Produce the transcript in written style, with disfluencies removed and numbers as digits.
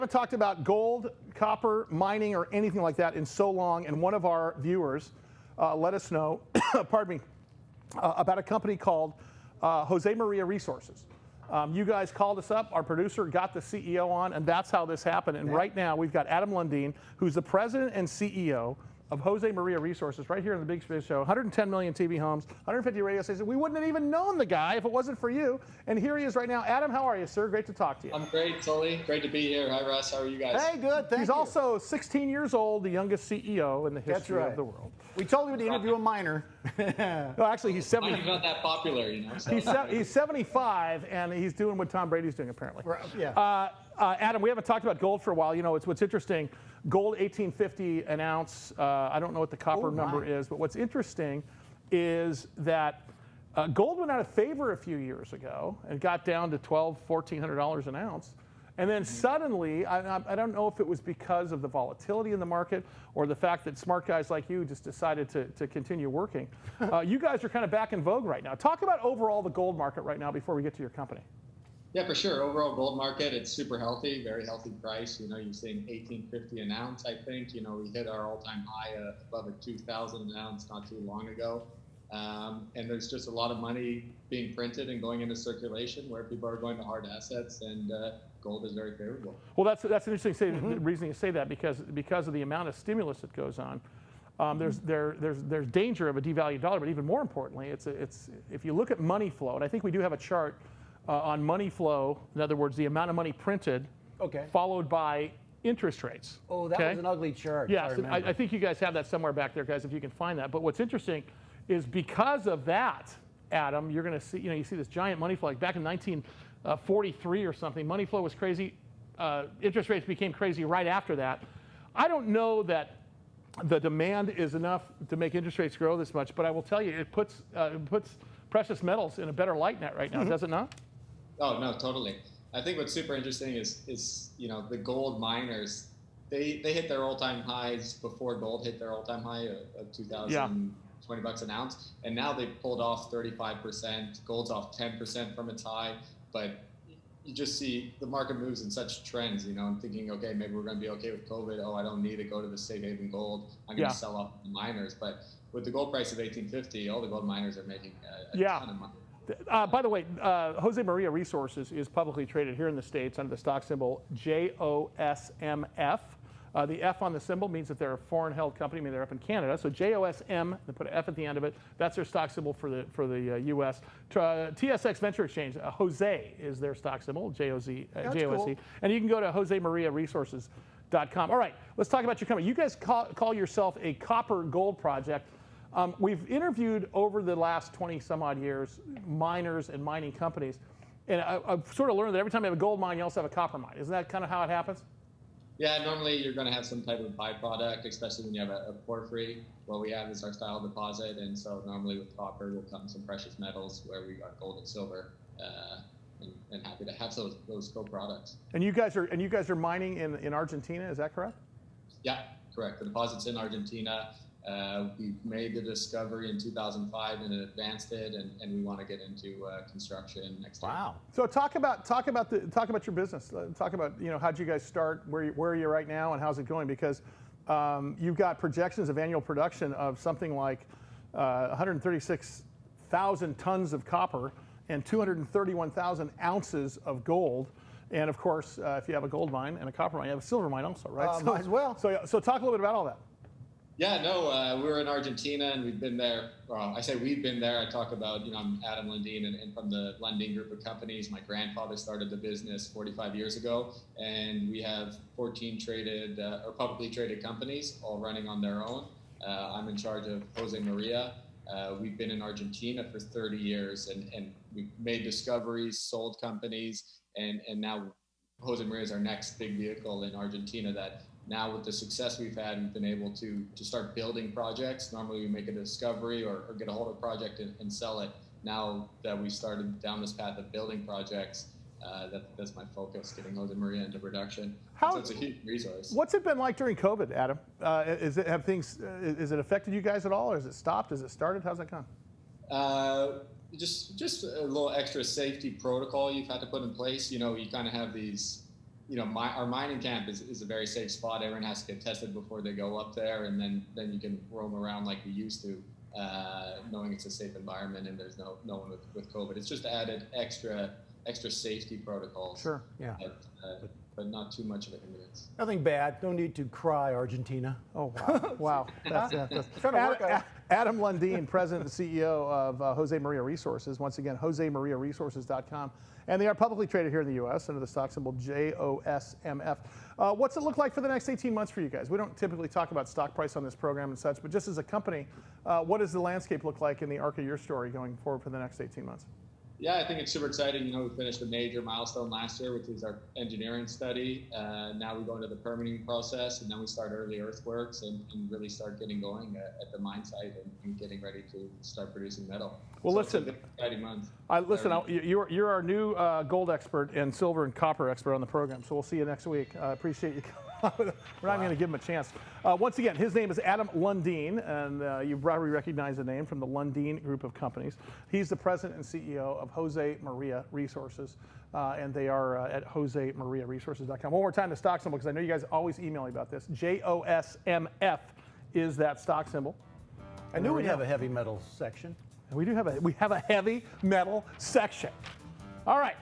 Haven't talked about gold, copper, mining, or anything like that in so long, and one of our viewers let us know, pardon me, about a company called Jose Maria Resources. You guys called us up, our producer got the CEO on, and that's how this happened. And right now we've got Adam Lundin, who's the president and CEO of Jose Maria Resources right here in the Biz Show. 110 million TV homes, 150 radio stations. We wouldn't have even known the guy if it wasn't for you. And here he is right now. Adam, how are you, sir? Great to talk to you. I'm great, Tully. Great to be here. Hi, Russ. How are you guys? Hey, good. Thank you. He's also 16 years old, the youngest CEO in the history of the world. We told him to interview a miner. No, actually, he's 70. He's not that popular, you know. So. He's 75, and he's doing what Tom Brady's doing, apparently. Right, yeah. Adam, we haven't talked about gold for a while. You know, it's what's interesting. Gold, 1850 an ounce. I don't know what the copper number is, but what's interesting is that gold went out of favor a few years ago and got down to $1,200, $1,400 an ounce. And then suddenly, I don't know if it was because of the volatility in the market or the fact that smart guys like you just decided to continue working. You guys are kind of back in vogue right now. Talk about overall the gold market right now before we get to your company. Yeah, for sure. Overall gold market, it's super healthy, very healthy price. You know, you're seeing $1,850 an ounce, I think. You know, we hit our all-time high above a $2,000 an ounce not too long ago. And there's just a lot of money being printed and going into circulation where people are going to hard assets, and gold is very favorable. Well, that's an interesting reason you say that, because of the amount of stimulus that goes on. There's danger of a devalued dollar, but even more importantly, it's if you look at money flow, and I think we do have a chart on money flow. In other words, the amount of money printed, followed by interest rates. Oh, that was an ugly chart. Yes, I think you guys have that somewhere back there, guys, if you can find that. But what's interesting is because of that, Adam, you're going to see, you see this giant money flow. Like back in 1943 or something, money flow was crazy. Interest rates became crazy right after that. I don't know that the demand is enough to make interest rates grow this much, but I will tell you, it puts precious metals in a better light net right now, does it not? Oh, no, totally. I think what's super interesting is the gold miners, they hit their all-time highs before gold hit their all-time high of 2020 bucks an ounce, and now they've pulled off 35%. Gold's off 10% from its high, but you just see the market moves in such trends. I'm thinking, okay, maybe we're going to be okay with COVID. Oh, I don't need to go to the safe haven gold. I'm going to sell off the miners. But with the gold price of 1850, all the gold miners are making a ton of money. By the way, Jose Maria Resources is publicly traded here in the States under the stock symbol JOSMF. The F on the symbol means that they're a foreign-held company. I mean, they're up in Canada. So JOSM, they put an F at the end of it. That's their stock symbol for the U.S. TSX Venture Exchange, Jose is their stock symbol, J-O-Z, J-O-S-E. And you can go to josemariaresources.com. All right, let's talk about your company. You guys call yourself a copper gold project. We've interviewed over the last 20-some-odd years miners and mining companies. And I've sort of learned that every time you have a gold mine, you also have a copper mine. Isn't that kind of how it happens? Yeah, normally you're going to have some type of byproduct, especially when you have a porphyry. What we have is our style deposit, and so normally with copper will come some precious metals where we got gold and silver, and happy to have those co-products. And you guys are mining in Argentina, is that correct? Yeah, correct. The deposit's in Argentina. We made the discovery in 2005 and advanced it, and we want to get into construction next year. Wow! So talk about your business. Talk about how'd you guys start? Where are you right now, and how's it going? Because you've got projections of annual production of something like 136,000 tons of copper and 231,000 ounces of gold. And of course, if you have a gold mine and a copper mine, you have a silver mine also, right? Might as well. So talk a little bit about all that. Yeah, no, we were in Argentina, and we've been there. Well, I say we've been there. I talk about, I'm Adam Lundin, and from the Lundin group of companies. My grandfather started the business 45 years ago, and we have 14 traded or publicly traded companies, all running on their own. I'm in charge of Jose Maria. We've been in Argentina for 30 years, and we've made discoveries, sold companies, and now Jose Maria is our next big vehicle in Argentina that. Now with the success we've had, we've been able to start building projects. Normally we make a discovery or get a hold of a project and sell it. Now that we started down this path of building projects, that's my focus, getting Jose Maria into production. So it's a huge resource. What's it been like during COVID, Adam? Is it affected you guys at all, or has it stopped? Has it started? How's that gone? Just a little extra safety protocol you've had to put in place. You kind of have these our mining camp is a very safe spot. Everyone has to get tested before they go up there, and then you can roam around like we used to, knowing it's a safe environment and there's no one with COVID. It's just added extra safety protocols. Sure, yeah. But not too much of a hindrance. Nothing bad. No need to cry, Argentina. Oh, wow. Wow. That's Trying to work out. Adam Lundin, President and CEO of Jose Maria Resources. Once again, josemariaresources.com. And they are publicly traded here in the U.S. under the stock symbol JOSMF. What's it look like for the next 18 months for you guys? We don't typically talk about stock price on this program and such, but just as a company, what does the landscape look like in the arc of your story going forward for the next 18 months? Yeah, I think it's super exciting. We finished a major milestone last year, which is our engineering study. Now we go into the permitting process, and then we start early earthworks and really start getting going at the mine site and getting ready to start producing metal. Well, so listen, it's a exciting month. You're our new gold expert and silver and copper expert on the program, so we'll see you next week. I appreciate you coming. We're not going to give him a chance. Once again, his name is Adam Lundin, and you probably recognize the name from the Lundin Group of companies. He's the president and CEO of Jose Maria Resources, and they are at josemariaresources.com. One more time, the stock symbol, because I know you guys always email me about this. JOSMF is that stock symbol. I knew we'd have a heavy metal section. We have a heavy metal section. All right.